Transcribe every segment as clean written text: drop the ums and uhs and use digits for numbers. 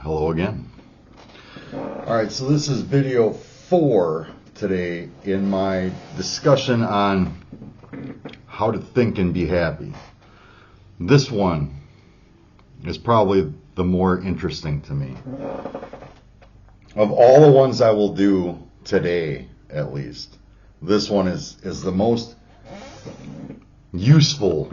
Hello again. Alright, so this is video 4 today in my discussion on how to think and be happy. This one is probably the more interesting to me. Of all the ones I will do today, at least, this one is the most useful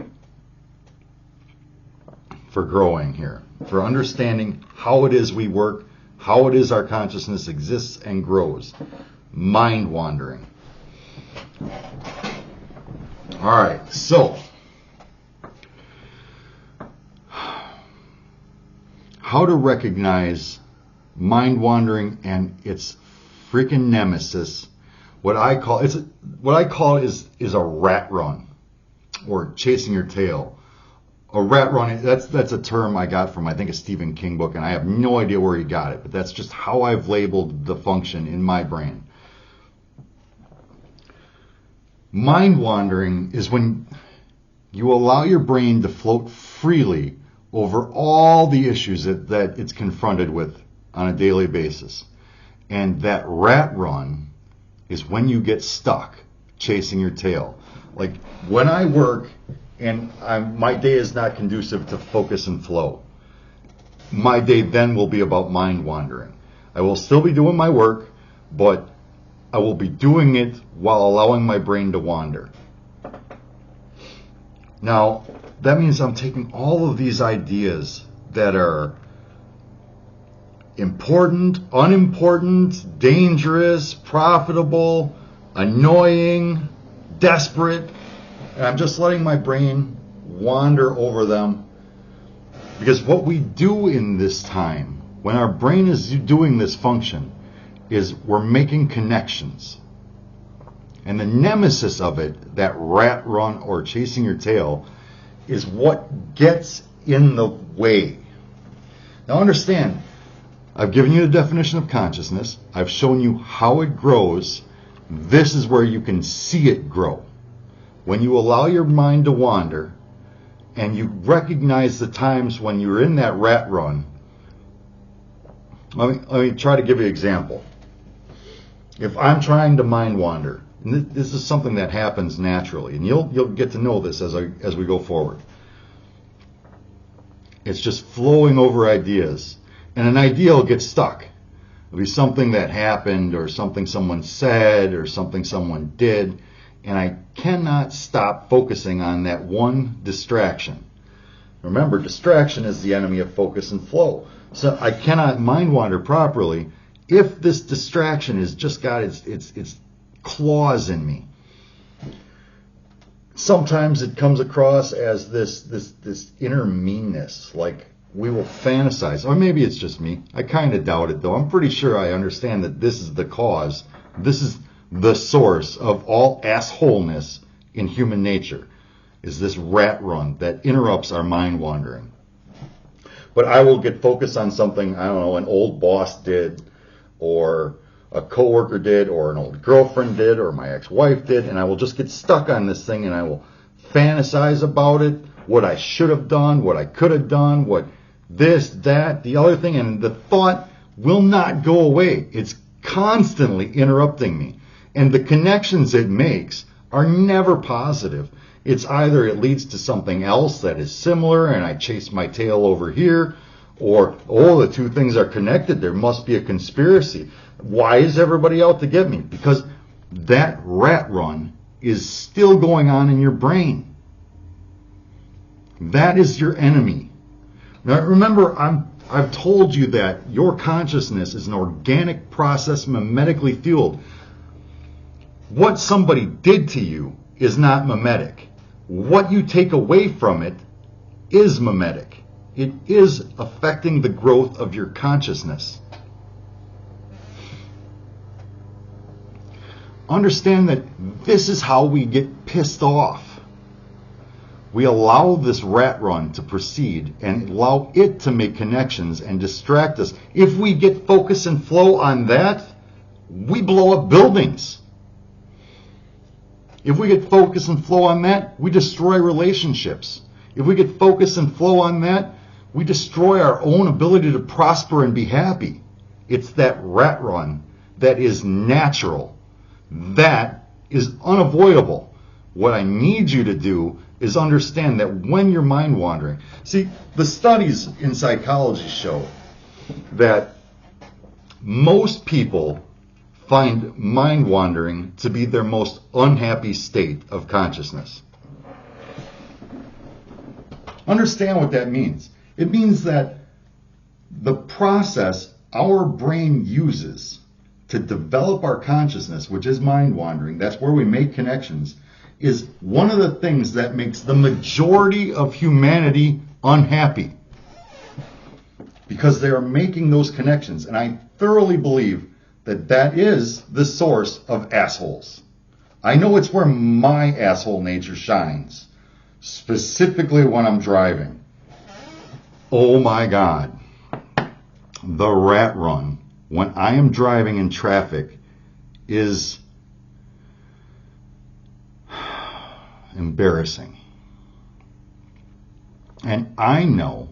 for growing here, for understanding how it is we work, how it is our consciousness exists and grows. Mind wandering. All right, so how to recognize mind wandering and its freaking nemesis. What I call is a rat run, or chasing your tail. A rat run, that's a term I got from, I think, a Stephen King book, and I have no idea where he got it, but that's just how I've labeled the function in my brain. Mind wandering is when you allow your brain to float freely over all the issues that it's confronted with on a daily basis. And that rat run is when you get stuck chasing your tail. Like when I work and my day is not conducive to focus and flow, my day then will be about mind wandering. I will still be doing my work, but I will be doing it while allowing my brain to wander. Now, that means I'm taking all of these ideas that are important, unimportant, dangerous, profitable, annoying, desperate, and I'm just letting my brain wander over them. Because what we do in this time, when our brain is doing this function, is we're making connections. And the nemesis of it, that rat run or chasing your tail, is what gets in the way. Now understand, I've given you the definition of consciousness. I've shown you how it grows. This is where you can see it grow. When you allow your mind to wander and you recognize the times when you're in that rat run, let me try to give you an example. If I'm trying to mind wander, and this is something that happens naturally, and you'll get to know this as we go forward. It's just flowing over ideas, and an idea will get stuck. It'll be something that happened, or something someone said, or something someone did, and I cannot stop focusing on that one distraction. Remember, distraction is the enemy of focus and flow. So I cannot mind wander properly if this distraction has just got its claws in me. Sometimes it comes across as this inner meanness, like we will fantasize, or maybe it's just me. I kind of doubt it, though. I'm pretty sure I understand that this is the cause. This is the source of all assholeness in human nature, is this rat run that interrupts our mind wandering. But I will get focused on something, I don't know, an old boss did, or a coworker did, or an old girlfriend did, or my ex-wife did, and I will just get stuck on this thing, and I will fantasize about it, what I should have done, what I could have done, what this, that, the other thing, and the thought will not go away. It's constantly interrupting me. And the connections it makes are never positive. It's either it leads to something else that is similar and I chase my tail over here, or, oh, the two things are connected. There must be a conspiracy. Why is everybody out to get me? Because that rat run is still going on in your brain. That is your enemy. Now remember, I've told you that your consciousness is an organic process, mimetically fueled. What somebody did to you is not mimetic. What you take away from it is mimetic. It is affecting the growth of your consciousness. Understand that this is how we get pissed off. We allow this rat run to proceed and allow it to make connections and distract us. If we get focus and flow on that, we blow up buildings. If we get focus and flow on that, we destroy relationships. If we get focus and flow on that, We destroy our own ability to prosper and be happy. It's that rat run that is natural. That is unavoidable. What I need you to do is understand that when you're mind wandering, see, the studies in psychology show that most people find mind wandering to be their most unhappy state of consciousness. Understand what that means. It means that the process our brain uses to develop our consciousness, which is mind wandering, that's where we make connections, is one of the things that makes the majority of humanity unhappy. Because they are making those connections. And I thoroughly believe that that is the source of assholes. I know it's where my asshole nature shines. Specifically when I'm driving. Oh my God. The rat run when I am driving in traffic is embarrassing. And I know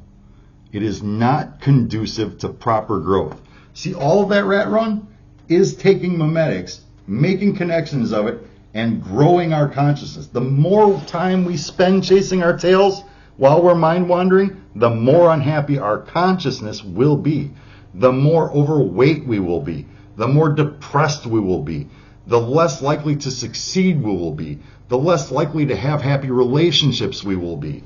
it is not conducive to proper growth. See, all of that rat run is taking memetics, making connections of it, and growing our consciousness. The more time we spend chasing our tails while we're mind wandering, the more unhappy our consciousness will be. The more overweight we will be. The more depressed we will be. The less likely to succeed we will be. The less likely to have happy relationships we will be.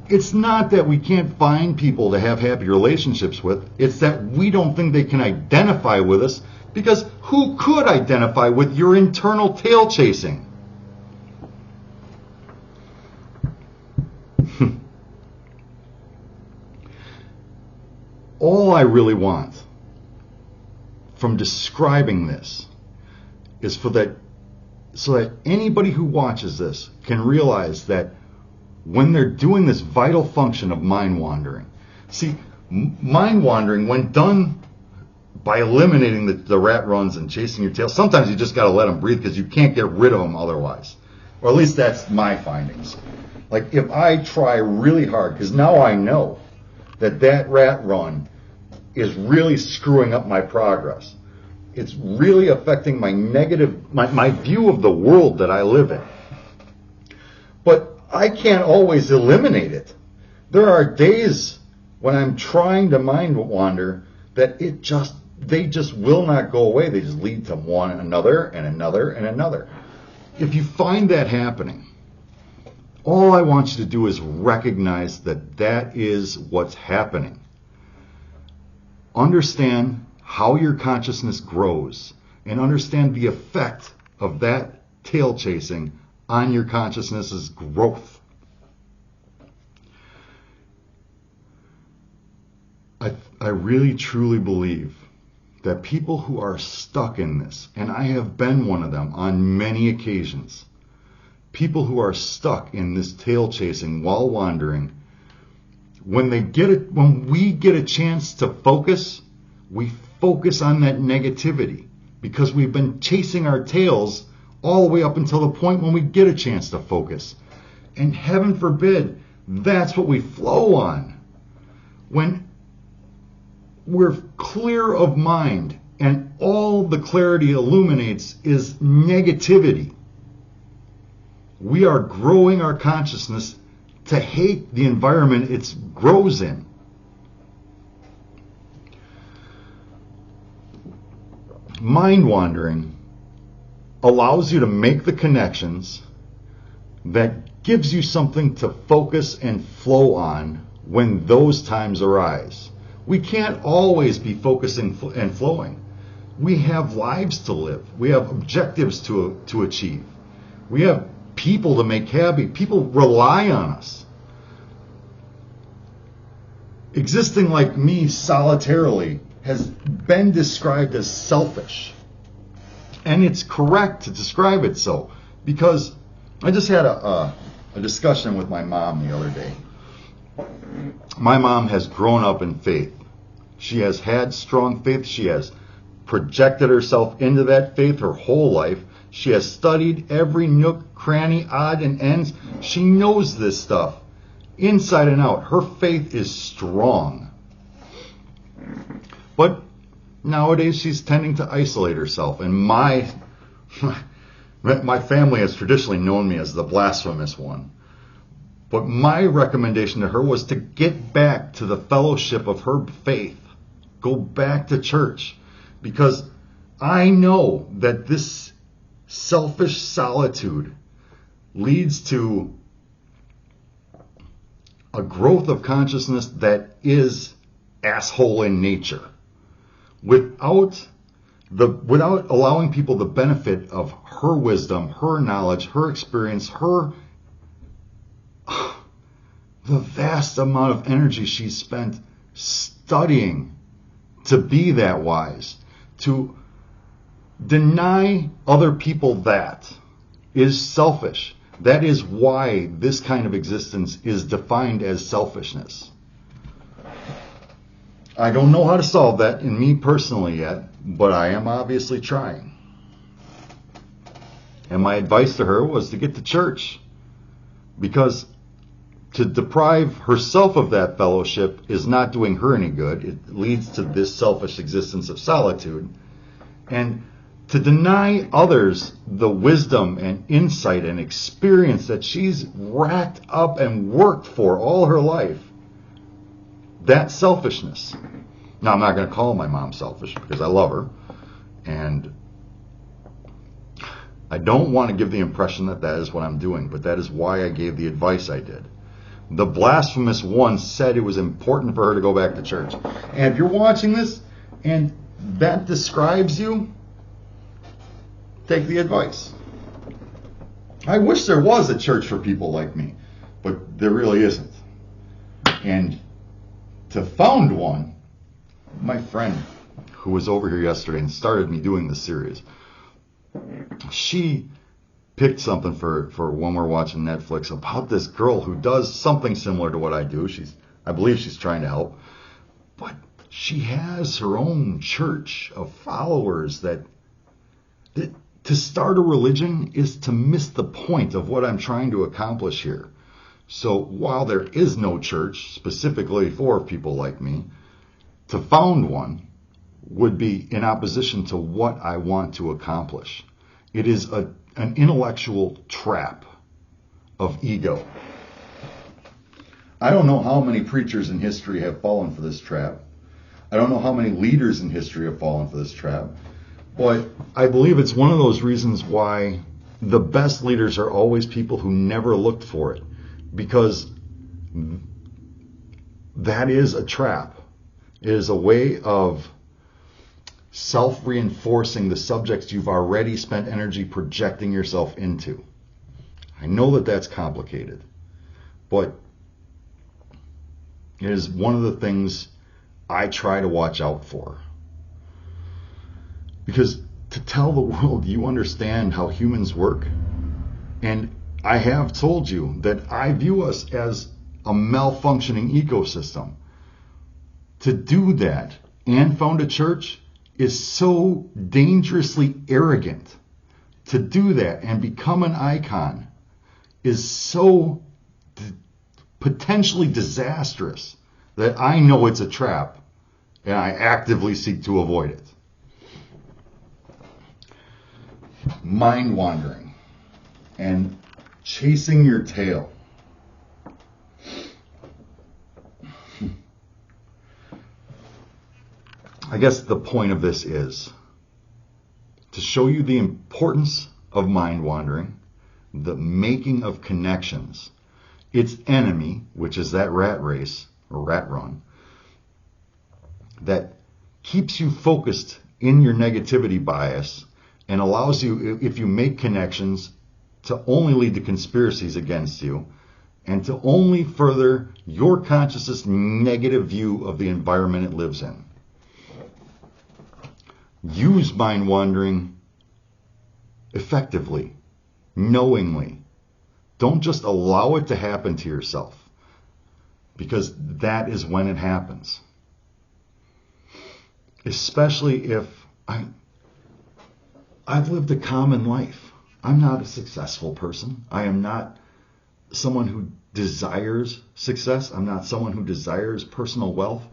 It's not that we can't find people to have happy relationships with. It's that we don't think they can identify with us, because who could identify with your internal tail chasing? All I really want from describing this is so that anybody who watches this can realize that when they're doing this vital function of mind wandering, see, mind wandering, when done by eliminating the rat runs and chasing your tail, sometimes you just got to let them breathe because you can't get rid of them otherwise. Or at least that's my findings. Like if I try really hard, because now I know that rat run is really screwing up my progress. It's really affecting my my view of the world that I live in. But I can't always eliminate it. There are days when I'm trying to mind wander that they just will not go away. They just lead to one another and another and another. If you find that happening, all I want you to do is recognize that is what's happening. Understand how your consciousness grows and understand the effect of that tail chasing on your consciousness's growth. I really truly believe that people who are stuck in this, and I have been one of them on many occasions, people who are stuck in this tail chasing while wandering, when we get a chance to focus, we focus on that negativity because we've been chasing our tails all the way up until the point when we get a chance to focus. And heaven forbid, that's what we flow on. When we're clear of mind and all the clarity illuminates is negativity, we are growing our consciousness to hate the environment it grows in. Mind wandering allows you to make the connections that gives you something to focus and flow on when those times arise. We can't always be focusing and flowing. We have lives to live. We have objectives to achieve. We have people to make happy. People rely on us. Existing like me solitarily has been described as selfish. And it's correct to describe it so, because I just had a discussion with my mom the other day. My mom has grown up in faith. She has had strong faith. She has projected herself into that faith her whole life. She has studied every nook, cranny, odd, and ends. She knows this stuff. inside and out. Her faith is strong. But nowadays she's tending to isolate herself. And my family has traditionally known me as the blasphemous one. But my recommendation to her was to get back to the fellowship of her faith. Go back to church. Because I know that this selfish solitude leads to a growth of consciousness that is asshole in nature. Without allowing people the benefit of her wisdom, her knowledge, her experience, the vast amount of energy she spent studying to be that wise, to deny other people that is selfish. That is why this kind of existence is defined as selfishness. I don't know how to solve that in me personally yet, but I am obviously trying. And my advice to her was to get to church, because to deprive herself of that fellowship is not doing her any good. It leads to this selfish existence of solitude. And to deny others the wisdom and insight and experience that she's racked up and worked for all her life, that's selfishness. Now, I'm not going to call my mom selfish because I love her. And I don't want to give the impression that that is what I'm doing, but that is why I gave the advice I did. The blasphemous one said it was important for her to go back to church. And if you're watching this and that describes you, take the advice. I wish there was a church for people like me, but there really isn't. And to found one, my friend who was over here yesterday and started me doing this series, she picked something for when we're watching Netflix about this girl who does something similar to what I do. I believe she's trying to help, but she has her own church of followers that to start a religion is to miss the point of what I'm trying to accomplish here. So while there is no church specifically for people like me, to found one would be in opposition to what I want to accomplish. It is an intellectual trap of ego. I don't know how many preachers in history have fallen for this trap. I don't know how many leaders in history have fallen for this trap. But I believe it's one of those reasons why the best leaders are always people who never looked for it. Because that is a trap. It is a way of self-reinforcing the subjects you've already spent energy projecting yourself into. I know that that's complicated, but it is one of the things I try to watch out for. Because to tell the world you understand how humans work, and I have told you that I view us as a malfunctioning ecosystem. To do that and found a church is so dangerously arrogant. To do that and become an icon is so potentially disastrous that I know it's a trap and I actively seek to avoid it. Mind wandering and chasing your tail. I guess the point of this is to show you the importance of mind wandering, the making of connections, its enemy, which is that rat race or rat run, that keeps you focused in your negativity bias and allows you, if you make connections, to only lead to conspiracies against you and to only further your consciousness' negative view of the environment it lives in. Use mind wandering effectively, knowingly. Don't just allow it to happen to yourself, because that is when it happens. Especially if I've lived a common life. I'm not a successful person. I am not someone who desires success. I'm not someone who desires personal wealth.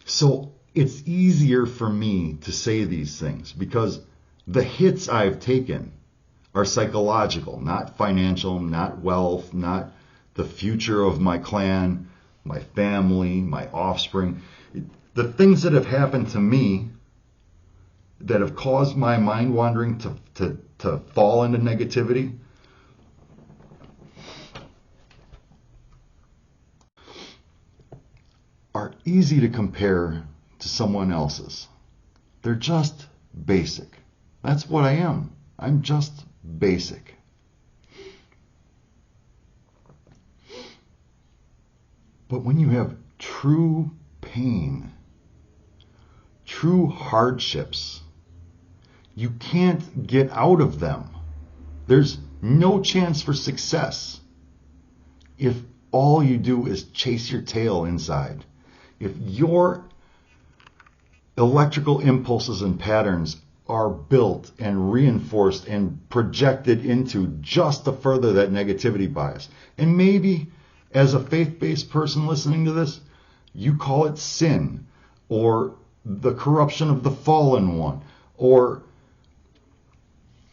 So it's easier for me to say these things because the hits I've taken are psychological, not financial, not wealth, not the future of my clan, my family, my offspring. The things that have happened to me that have caused my mind wandering to fall into negativity are easy to compare to someone else's. They're just basic. That's what I am. I'm just basic. But when you have true pain, true hardships, you can't get out of them. There's no chance for success if all you do is chase your tail inside. If your electrical impulses and patterns are built and reinforced and projected into just to further that negativity bias. And maybe as a faith-based person listening to this, you call it sin or the corruption of the fallen one or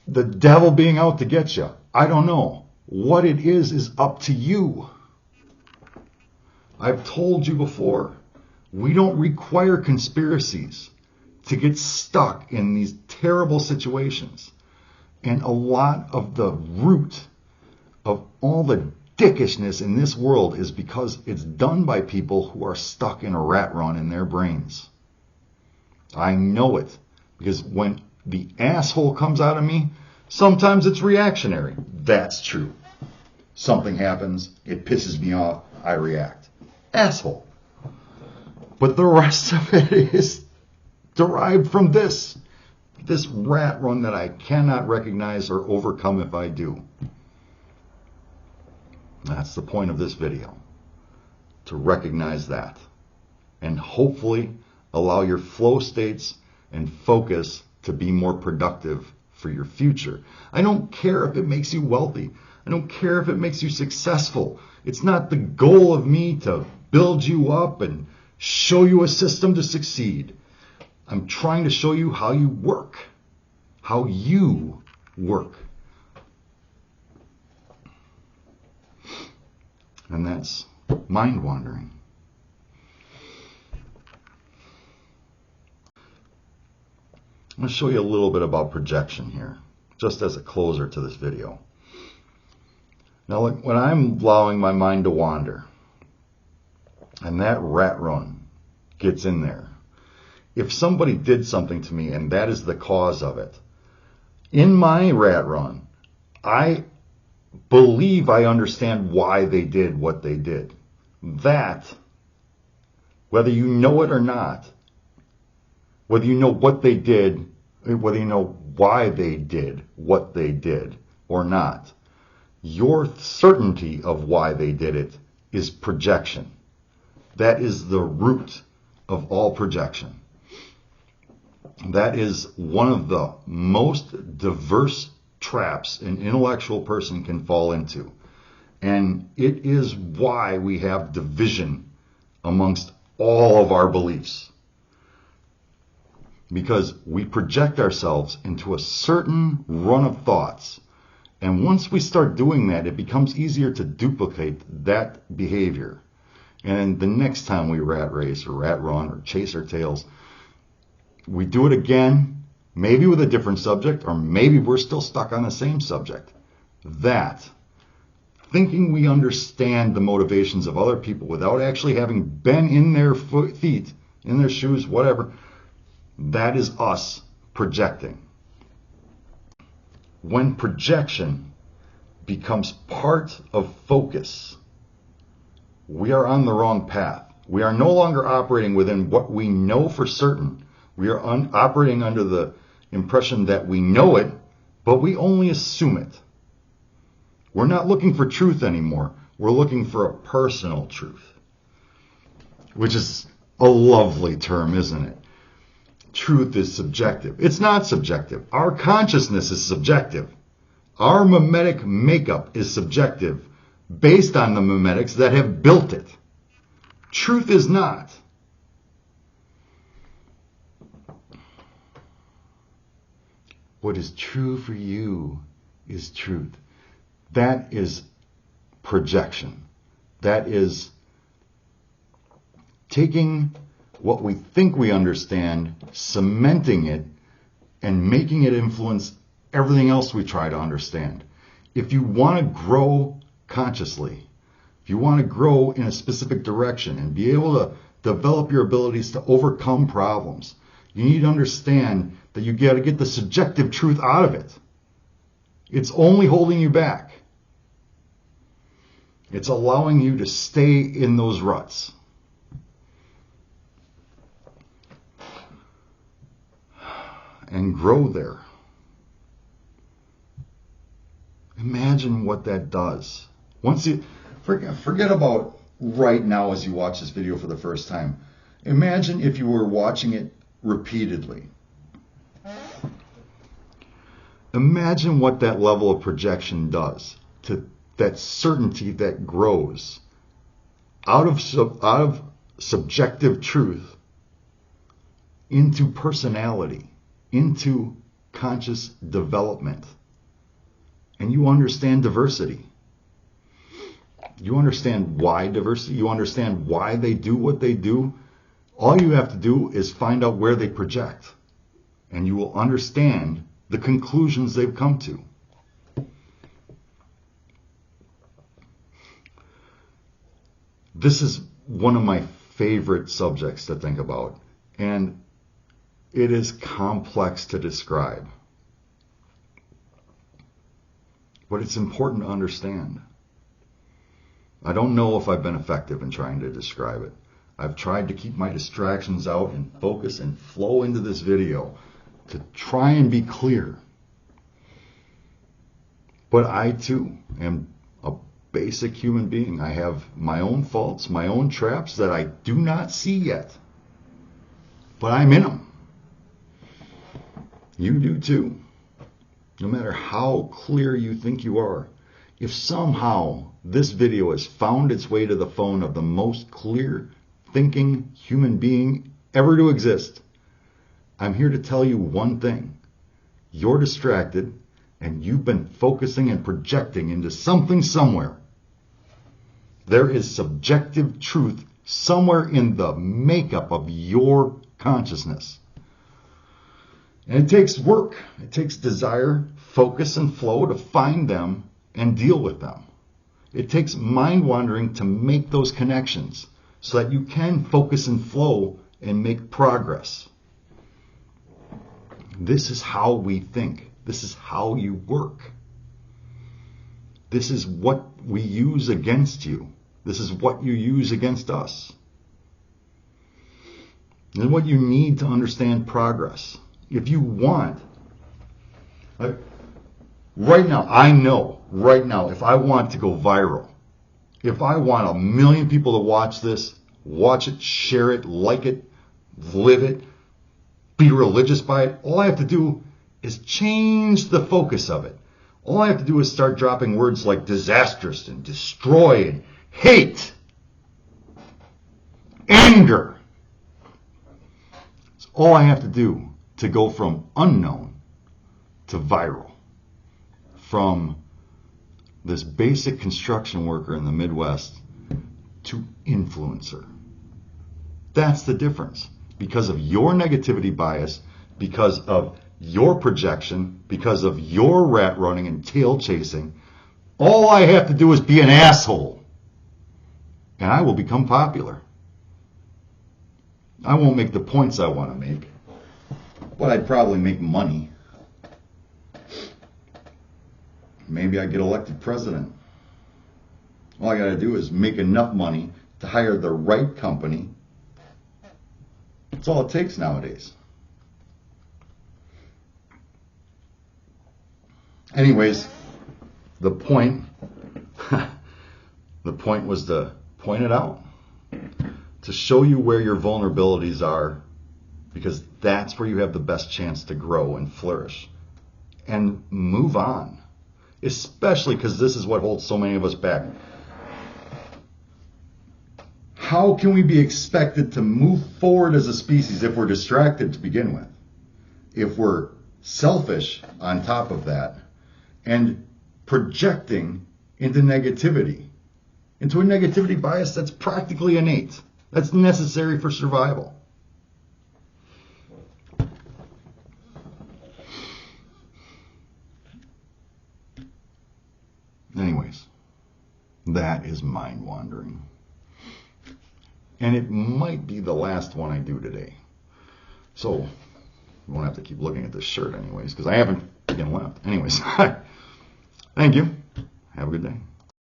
the devil being out to get you. I don't know. What it is up to you. I've told you before, we don't require conspiracies to get stuck in these terrible situations. And a lot of the root of all the dickishness in this world is because it's done by people who are stuck in a rat run in their brains. I know it because when the asshole comes out of me, sometimes it's reactionary. That's true. Something happens, it pisses me off, I react. Asshole. But the rest of it is derived from this rat run that I cannot recognize or overcome if I do. That's the point of this video, to recognize that and hopefully allow your flow states and focus to be more productive for your future. I don't care if it makes you wealthy. I don't care if it makes you successful. It's not the goal of me to build you up and show you a system to succeed. I'm trying to show you how you work. How you work. And that's mind wandering. I'm going to show you a little bit about projection here, just as a closer to this video. Now, when I'm allowing my mind to wander, and that rat run gets in there, if somebody did something to me and that is the cause of it, in my rat run, I believe I understand why they did what they did. That, whether you know it or not, whether you know what they did, whether you know why they did what they did or not, your certainty of why they did it is projection. That is the root of all projection. That is one of the most diverse traps an intellectual person can fall into. And it is why we have division amongst all of our beliefs. Because we project ourselves into a certain run of thoughts. And once we start doing that, it becomes easier to duplicate that behavior. And the next time we rat race or rat run or chase our tails, we do it again, maybe with a different subject, or maybe we're still stuck on the same subject. That, thinking we understand the motivations of other people without actually having been in their feet, in their shoes, whatever, that is us projecting. When projection becomes part of focus, we are on the wrong path. We are no longer operating within what we know for certain. We are operating under the impression that we know it, but we only assume it. We're not looking for truth anymore. We're looking for a personal truth, which is a lovely term, isn't it? Truth is subjective. It's not subjective. Our consciousness is subjective. Our mimetic makeup is subjective, based on the memetics that have built it. Truth is not. What is true for you is truth. That is projection. That is taking what we think we understand, cementing it, and making it influence everything else we try to understand. If you want to grow consciously, if you want to grow in a specific direction and be able to develop your abilities to overcome problems, you need to understand that you got to get the subjective truth out of it. It's only holding you back. It's allowing you to stay in those ruts. And grow there. Imagine what that does. Once you forget about right now as you watch this video for the first time. Imagine if you were watching it repeatedly. Imagine what that level of projection does to that certainty that grows out of subjective truth into personality, into conscious development. And you understand diversity. You understand why diversity. You understand why they do what they do. All you have to do is find out where they project. And you will understand the conclusions they've come to. This is one of my favorite subjects to think about. And it is complex to describe. But it's important to understand. I don't know if I've been effective in trying to describe it. I've tried to keep my distractions out and focus and flow into this video to try and be clear. But I too am a basic human being. I have my own faults, my own traps that I do not see yet. But I'm in them. You do too. No matter how clear you think you are, if somehow this video has found its way to the phone of the most clear thinking human being ever to exist, I'm here to tell you one thing. You're distracted and you've been focusing and projecting into something somewhere. There is subjective truth somewhere in the makeup of your consciousness. And it takes work. It takes desire, focus, and flow to find them and deal with them. It takes mind wandering to make those connections so that you can focus and flow and make progress. This is how we think. This is how you work. This is what we use against you. This is what you use against us. And what you need to understand progress. If you want, right now, I know, right now, if I want to go viral, if I want 1 million people to watch this, watch it, share it, like it, live it, be religious by it, all I have to do is change the focus of it. All I have to do is start dropping words like disastrous and destroy and hate, anger. It's all I have to do to go from unknown to viral, from this basic construction worker in the Midwest to influencer. That's the difference. Because of your negativity bias, because of your projection, because of your rat running and tail chasing, all I have to do is be an asshole, and I will become popular. I won't make the points I want to make, but I'd probably make money. Maybe I'd get elected president. All I got to do is make enough money to hire the right company. That's all it takes nowadays. Anyways, the point was to point it out, to show you where your vulnerabilities are, because that's where you have the best chance to grow and flourish and move on. Especially because this is what holds so many of us back. how can we be expected to move forward as a species if we're distracted to begin with? If we're selfish on top of that and projecting into negativity, into a negativity bias that's practically innate, that's necessary for survival. Anyways, that is mind wandering. And it might be the last one I do today. So, I won't have to keep looking at this shirt anyways, because I haven't again left. Anyways, thank you. Have a good day.